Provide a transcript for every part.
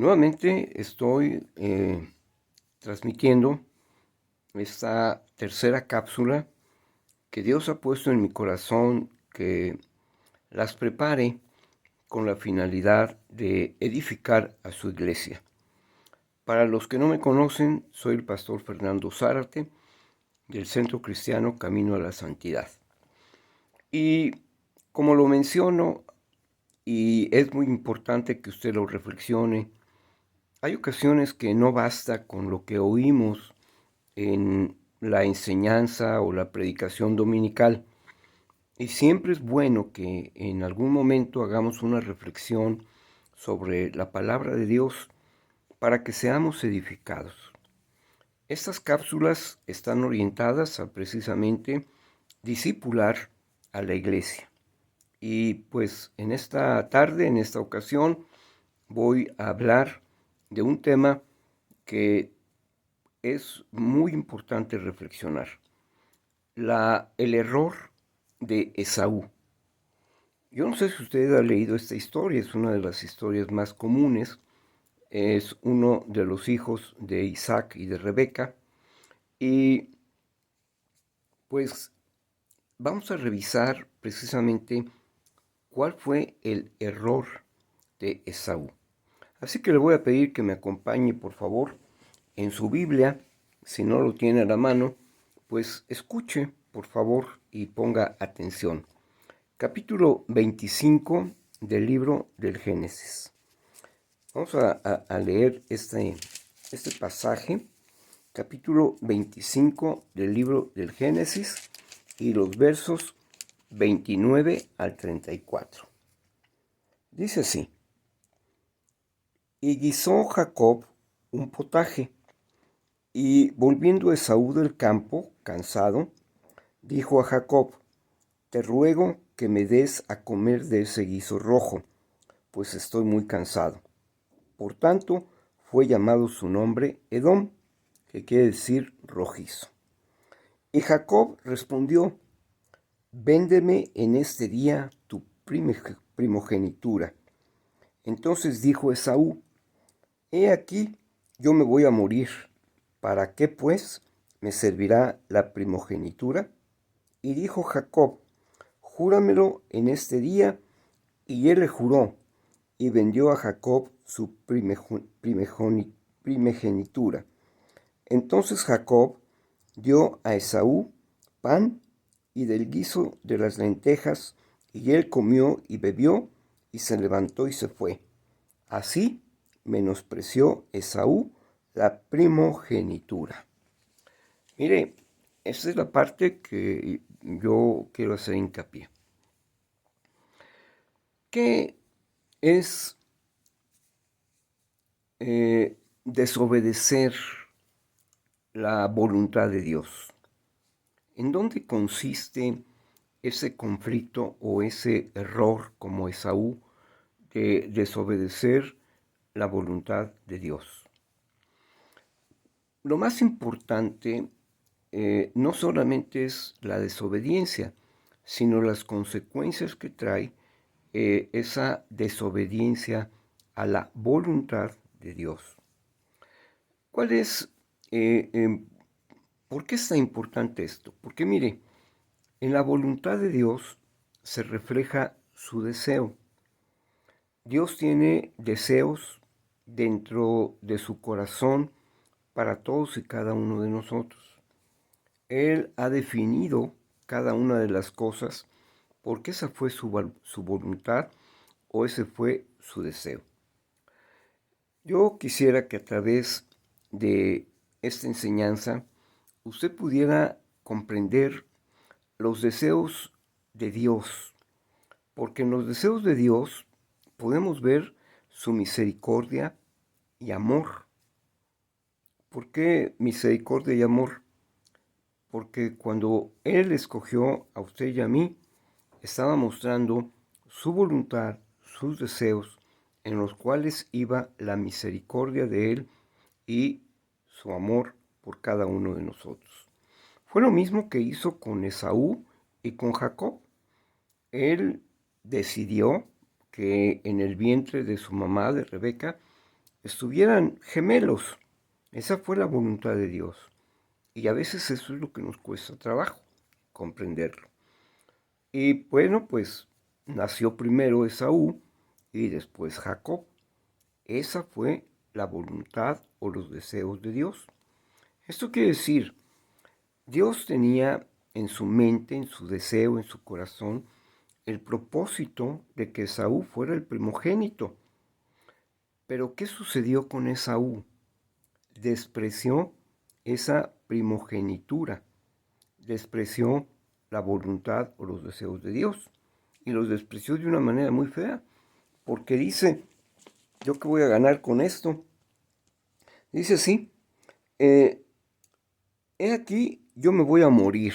Nuevamente estoy transmitiendo esta tercera cápsula que Dios ha puesto en mi corazón, que las prepare con la finalidad de edificar a su iglesia. Para los que no me conocen, soy el pastor Fernando Zárate del Centro Cristiano Camino a la Santidad. Y como lo menciono, y es muy importante que usted lo reflexione, hay ocasiones que no basta con lo que oímos en la enseñanza o la predicación dominical. Y siempre es bueno que en algún momento hagamos una reflexión sobre la palabra de Dios para que seamos edificados. Estas cápsulas están orientadas a precisamente discipular a la iglesia. Y pues en esta tarde, en esta ocasión, voy a hablar de un tema que es muy importante reflexionar. El error de Esaú. Yo no sé si usted ha leído esta historia, es una de las historias más comunes. Es uno de los hijos de Isaac y de Rebeca. Y pues vamos a revisar precisamente cuál fue el error de Esaú. Así que le voy a pedir que me acompañe, por favor, en su Biblia. Si no lo tiene a la mano, pues escuche, por favor, y ponga atención. Capítulo 25 del libro del Génesis. Vamos a leer este pasaje, capítulo 25 del libro del Génesis y los versos 29 al 34. Dice así: Y guisó Jacob un potaje, y volviendo Esaú del campo, cansado, dijo a Jacob: Te ruego que me des a comer de ese guiso rojo, pues estoy muy cansado. Por tanto, fue llamado su nombre Edom, que quiere decir rojizo. Y Jacob respondió: Véndeme en este día tu primogenitura. Entonces dijo Esaú: He aquí, yo me voy a morir. ¿Para qué, pues, me servirá la primogenitura? Y dijo Jacob: Júramelo en este día. Y él le juró, y vendió a Jacob su primogenitura. Entonces Jacob dio a Esaú pan y del guiso de las lentejas, y él comió y bebió, y se levantó y se fue. Así menospreció Esaú la primogenitura. Mire, esa es la parte que yo quiero hacer hincapié. ¿Qué es desobedecer la voluntad de Dios? ¿En dónde consiste ese conflicto o ese error como Esaú de desobedecer la voluntad de Dios? Lo más importante no solamente es la desobediencia, sino las consecuencias que trae esa desobediencia a la voluntad de Dios. ¿Cuál es, por qué es tan importante esto? Porque mire, en la voluntad de Dios se refleja su deseo. Dios tiene deseos dentro de su corazón para todos y cada uno de nosotros. Él ha definido cada una de las cosas porque esa fue su voluntad o ese fue su deseo. Yo quisiera que a través de esta enseñanza usted pudiera comprender los deseos de Dios, porque en los deseos de Dios podemos ver su misericordia y amor. ¿Por qué misericordia y amor? Porque cuando Él escogió a usted y a mí, estaba mostrando su voluntad, sus deseos, en los cuales iba la misericordia de Él y su amor por cada uno de nosotros. Fue lo mismo que hizo con Esaú y con Jacob. Él decidió que en el vientre de su mamá, de Rebeca, estuvieran gemelos. Esa fue la voluntad de Dios. Y a veces eso es lo que nos cuesta trabajo, comprenderlo. Y bueno, pues nació primero Esaú y después Jacob. Esa fue la voluntad o los deseos de Dios. Esto quiere decir, Dios tenía en su mente, en su deseo, en su corazón, el propósito de que Esaú fuera el primogénito. Pero ¿qué sucedió con Esaú? Despreció esa primogenitura, despreció la voluntad o los deseos de Dios y los despreció de una manera muy fea, porque dice, ¿yo qué voy a ganar con esto? Dice así, he aquí yo me voy a morir,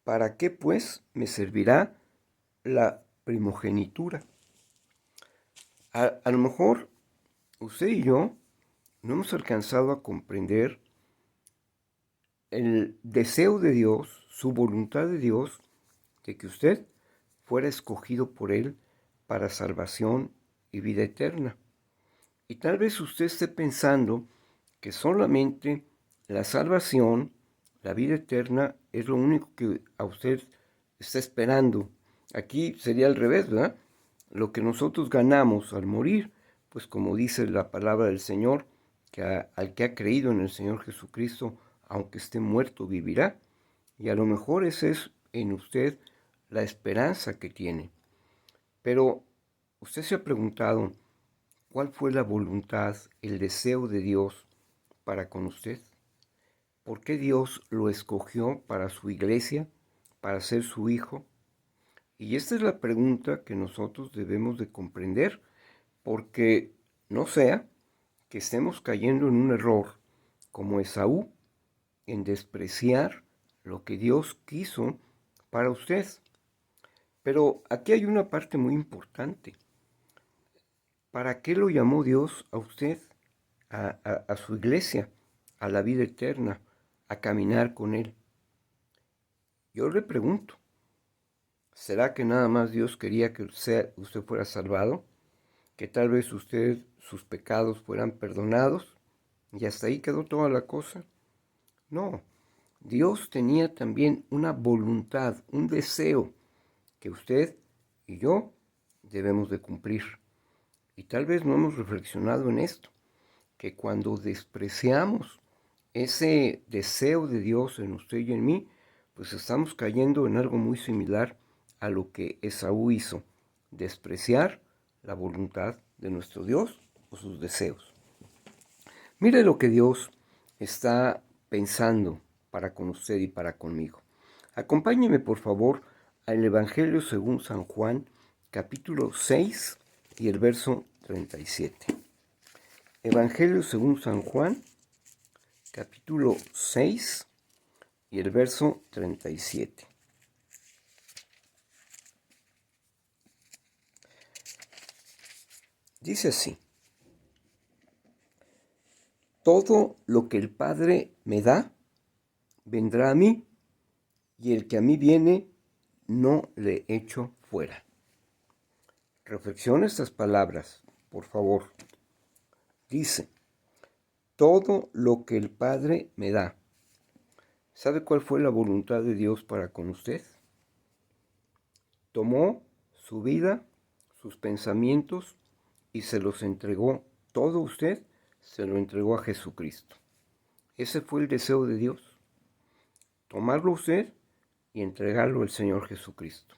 ¿para qué pues me servirá la primogenitura? A lo mejor usted y yo no hemos alcanzado a comprender el deseo de Dios, su voluntad de Dios, de que usted fuera escogido por Él para salvación y vida eterna. Y tal vez usted esté pensando que solamente la salvación, la vida eterna, es lo único que a usted está esperando. Aquí sería al revés, ¿verdad? Lo que nosotros ganamos al morir, pues como dice la palabra del Señor, que al que ha creído en el Señor Jesucristo, aunque esté muerto, vivirá. Y a lo mejor esa es en usted la esperanza que tiene. Pero usted se ha preguntado, ¿cuál fue la voluntad, el deseo de Dios para con usted? ¿Por qué Dios lo escogió para su iglesia, para ser su hijo? Y esta es la pregunta que nosotros debemos de comprender, porque no sea que estemos cayendo en un error como Esaú, en despreciar lo que Dios quiso para usted. Pero aquí hay una parte muy importante. ¿Para qué lo llamó Dios a usted, a su iglesia, a la vida eterna, a caminar con Él? Yo le pregunto, ¿será que nada más Dios quería que usted fuera salvado? ¿Que tal vez sus pecados fueran perdonados? ¿Y hasta ahí quedó toda la cosa? No, Dios tenía también una voluntad, un deseo que usted y yo debemos de cumplir. Y tal vez no hemos reflexionado en esto, que cuando despreciamos ese deseo de Dios en usted y en mí, pues estamos cayendo en algo muy similar a lo que Esaú hizo, despreciar la voluntad de nuestro Dios o sus deseos. Mire lo que Dios está pensando para con usted y para conmigo. Acompáñeme por favor al Evangelio según San Juan, capítulo 6 y el verso 37. Evangelio según San Juan, capítulo 6 y el verso 37. Dice así: todo lo que el Padre me da, vendrá a mí, y el que a mí viene, no le echo fuera. Reflexiona estas palabras, por favor. Dice, todo lo que el Padre me da. ¿Sabe cuál fue la voluntad de Dios para con usted? Tomó su vida, sus pensamientos y se los entregó todo usted, se lo entregó a Jesucristo. Ese fue el deseo de Dios, tomarlo usted y entregarlo al Señor Jesucristo.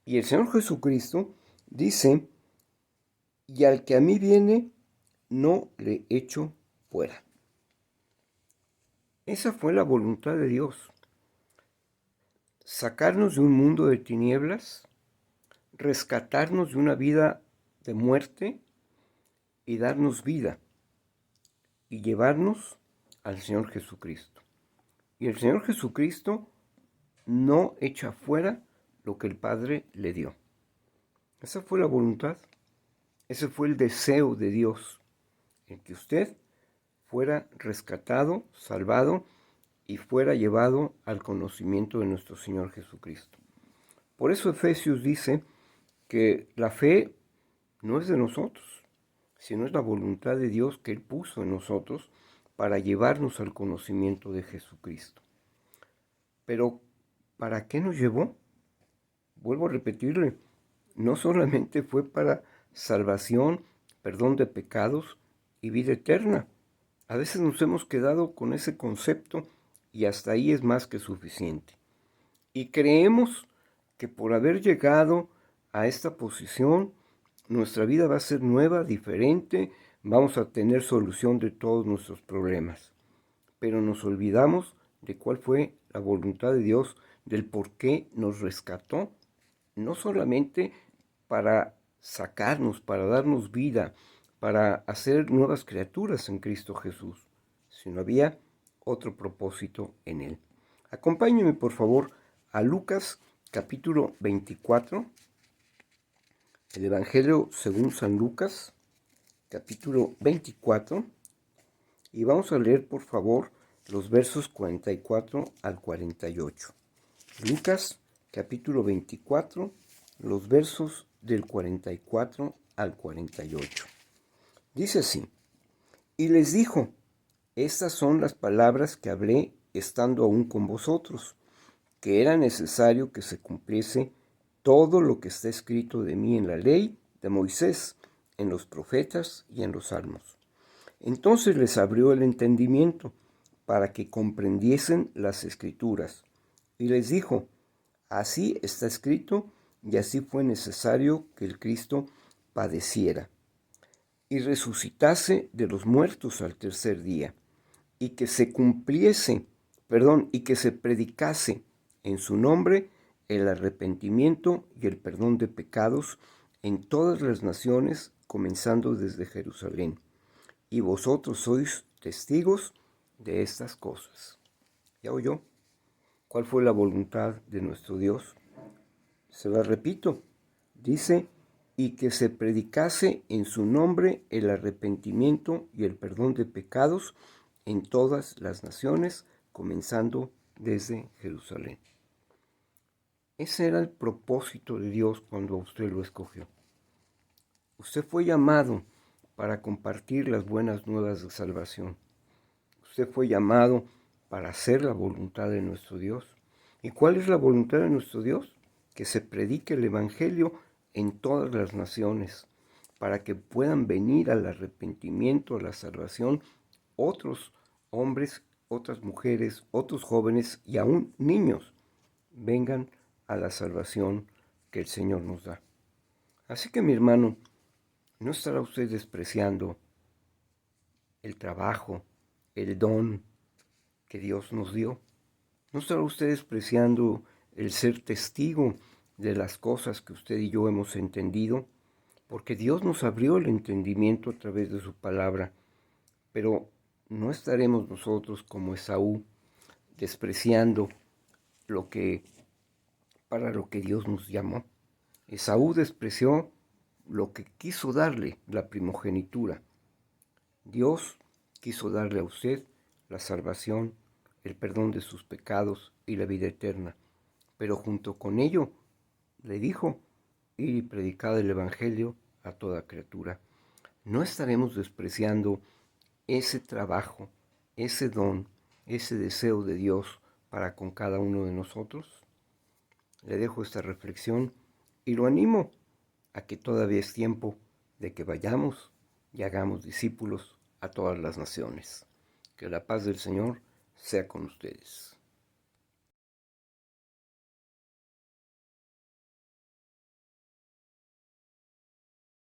Y el Señor Jesucristo dice, y al que a mí viene, no le echo fuera. Esa fue la voluntad de Dios. Sacarnos de un mundo de tinieblas, rescatarnos de una vida de muerte y darnos vida y llevarnos al Señor Jesucristo. Y el Señor Jesucristo no echa fuera lo que el Padre le dio. Esa fue la voluntad, ese fue el deseo de Dios, en que usted fuera rescatado, salvado y fuera llevado al conocimiento de nuestro Señor Jesucristo. Por eso Efesios dice que la fe no es de nosotros, sino es la voluntad de Dios que Él puso en nosotros para llevarnos al conocimiento de Jesucristo. Pero, ¿para qué nos llevó? Vuelvo a repetirle, no solamente fue para salvación, perdón de pecados y vida eterna. A veces nos hemos quedado con ese concepto y hasta ahí es más que suficiente. Y creemos que por haber llegado a esta posición, nuestra vida va a ser nueva, diferente, vamos a tener solución de todos nuestros problemas. Pero nos olvidamos de cuál fue la voluntad de Dios, del por qué nos rescató, no solamente para sacarnos, para darnos vida, para hacer nuevas criaturas en Cristo Jesús, sino había otro propósito en Él. Acompáñenme, por favor, a Lucas capítulo 24, el Evangelio según San Lucas, capítulo 24, y vamos a leer, por favor, los versos 44 al 48. Lucas capítulo 24, los versos del 44 al 48. Dice así: y les dijo, estas son las palabras que hablé estando aún con vosotros, que era necesario que se cumpliese todo lo que está escrito de mí en la ley de Moisés, en los profetas y en los salmos. Entonces les abrió el entendimiento para que comprendiesen las escrituras, y les dijo, así está escrito, y así fue necesario que el Cristo padeciera y resucitase de los muertos al tercer día, y que se cumpliese, y que se predicase en su nombre el arrepentimiento y el perdón de pecados en todas las naciones, comenzando desde Jerusalén. Y vosotros sois testigos de estas cosas. ¿Ya oyó cuál fue la voluntad de nuestro Dios? Se la repito, dice, y que se predicase en su nombre el arrepentimiento y el perdón de pecados en todas las naciones, comenzando desde Jerusalén. Ese era el propósito de Dios cuando usted lo escogió. Usted fue llamado para compartir las buenas nuevas de salvación. Usted fue llamado para hacer la voluntad de nuestro Dios. ¿Y cuál es la voluntad de nuestro Dios? Que se predique el Evangelio en todas las naciones, para que puedan venir al arrepentimiento, a la salvación, otros hombres, otras mujeres, otros jóvenes y aún niños vengan a la salvación que el Señor nos da. Así que, mi hermano, no estará usted despreciando el trabajo, el don que Dios nos dio. No estará usted despreciando el ser testigo de las cosas que usted y yo hemos entendido, porque Dios nos abrió el entendimiento a través de su palabra. Pero no estaremos nosotros como Esaú, despreciando para lo que Dios nos llamó. Esaú despreció lo que quiso darle, la primogenitura. Dios quiso darle a usted la salvación, el perdón de sus pecados y la vida eterna. Pero junto con ello le dijo, ir y predicar el Evangelio a toda criatura. ¿No estaremos despreciando ese trabajo, ese don, ese deseo de Dios para con cada uno de nosotros? Le dejo esta reflexión y lo animo a que todavía es tiempo de que vayamos y hagamos discípulos a todas las naciones. Que la paz del Señor sea con ustedes.